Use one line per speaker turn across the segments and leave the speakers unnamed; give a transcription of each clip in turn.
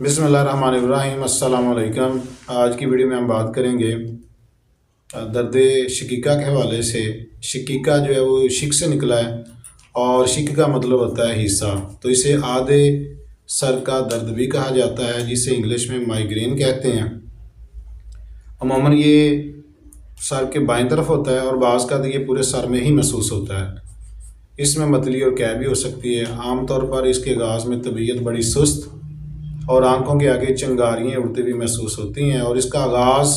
بسم اللہ الرحمن الرحیم۔ السلام علیکم۔ آج کی ویڈیو میں ہم بات کریں گے درد شقیقہ کے حوالے سے۔ شقیقہ جو ہے وہ شق سے نکلا ہے اور شق کا مطلب ہوتا ہے حصہ، تو اسے آدھے سر کا درد بھی کہا جاتا ہے، جسے انگلش میں مائیگرین کہتے ہیں۔ عموماً یہ سر کے بائیں طرف ہوتا ہے اور بعض کا یہ پورے سر میں ہی محسوس ہوتا ہے۔ اس میں متلی اور قے بھی ہو سکتی ہے۔ عام طور پر اس کے آغاز میں طبیعت بڑی سست اور آنکھوں کے آگے چنگاریاں اڑتی ہوئی محسوس ہوتی ہیں، اور اس کا آغاز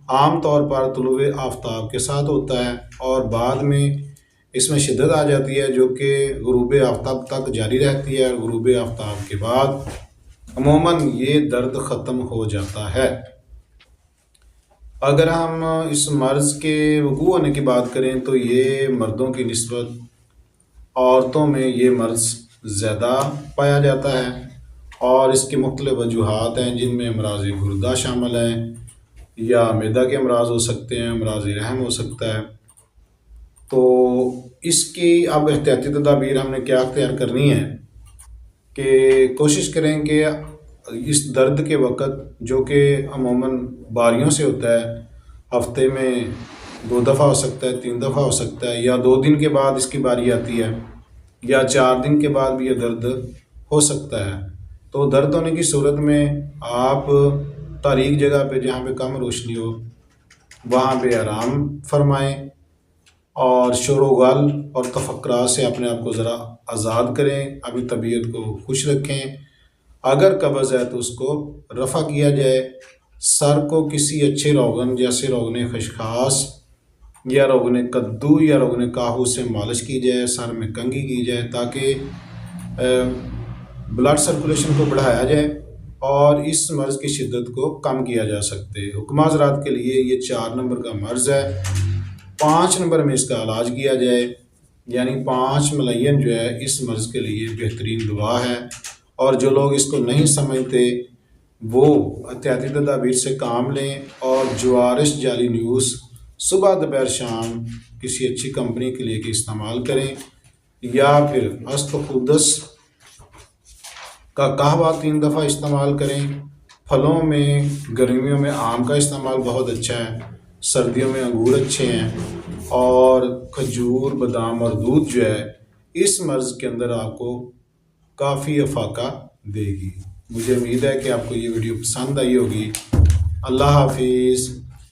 عام طور پر طلوع آفتاب کے ساتھ ہوتا ہے اور بعد میں اس میں شدت آ جاتی ہے، جو کہ غروب آفتاب تک جاری رہتی ہے، اور غروب آفتاب کے بعد عموماً یہ درد ختم ہو جاتا ہے۔ اگر ہم اس مرض کے وقوع ہونے کی بات کریں تو یہ مردوں کی نسبت عورتوں میں یہ مرض زیادہ پایا جاتا ہے، اور اس کی مختلف وجوہات ہیں، جن میں امراض گردہ شامل ہیں، یا معدہ کے امراض ہو سکتے ہیں، امراض رحم ہو سکتا ہے۔ تو اس کی اب احتیاطی تدابیر ہم نے کیا اختیار کرنی ہے کہ کوشش کریں کہ اس درد کے وقت، جو کہ عموماً باریوں سے ہوتا ہے، ہفتے میں 2 دفعہ ہو سکتا ہے، 3 دفعہ ہو سکتا ہے، یا 2 دن کے بعد اس کی باری آتی ہے، یا 4 دن کے بعد بھی یہ درد ہو سکتا ہے۔ تو درد ہونے کی صورت میں آپ تاریک جگہ پہ، جہاں پہ کم روشنی ہو، وہاں پہ آرام فرمائیں اور شور و غل اور تفکرات سے اپنے آپ کو ذرا آزاد کریں، اپنی طبیعت کو خوش رکھیں۔ اگر قبض ہے تو اس کو رفع کیا جائے۔ سر کو کسی اچھے روغن جیسے روغن خشخاش یا روغن کدو یا روغن کاہو سے مالش کی جائے، سر میں کنگھی کی جائے، تاکہ بلڈ سرکولیشن کو بڑھایا جائے اور اس مرض کی شدت کو کم کیا جا سکتے۔ حکم حضرات کے لیے یہ 4 نمبر کا مرض ہے، 5 نمبر میں اس کا علاج کیا جائے، یعنی 5 ملین جو ہے اس مرض کے لیے بہترین دعا ہے۔ اور جو لوگ اس کو نہیں سمجھتے وہ احتیاطی تدابیر سے کام لیں، اور جوارش جعلی نیوز صبح دوپہر شام کسی اچھی کمپنی کے لے کے استعمال کریں، یا پھر است قدس کا قہوہ 3 دفعہ استعمال کریں۔ پھلوں میں گرمیوں میں آم کا استعمال بہت اچھا ہے، سردیوں میں انگور اچھے ہیں، اور کھجور، بادام اور دودھ جو ہے اس مرض کے اندر آپ کو کافی افاقہ دے گی۔ مجھے امید ہے کہ آپ کو یہ ویڈیو پسند آئی ہوگی۔ اللہ حافظ۔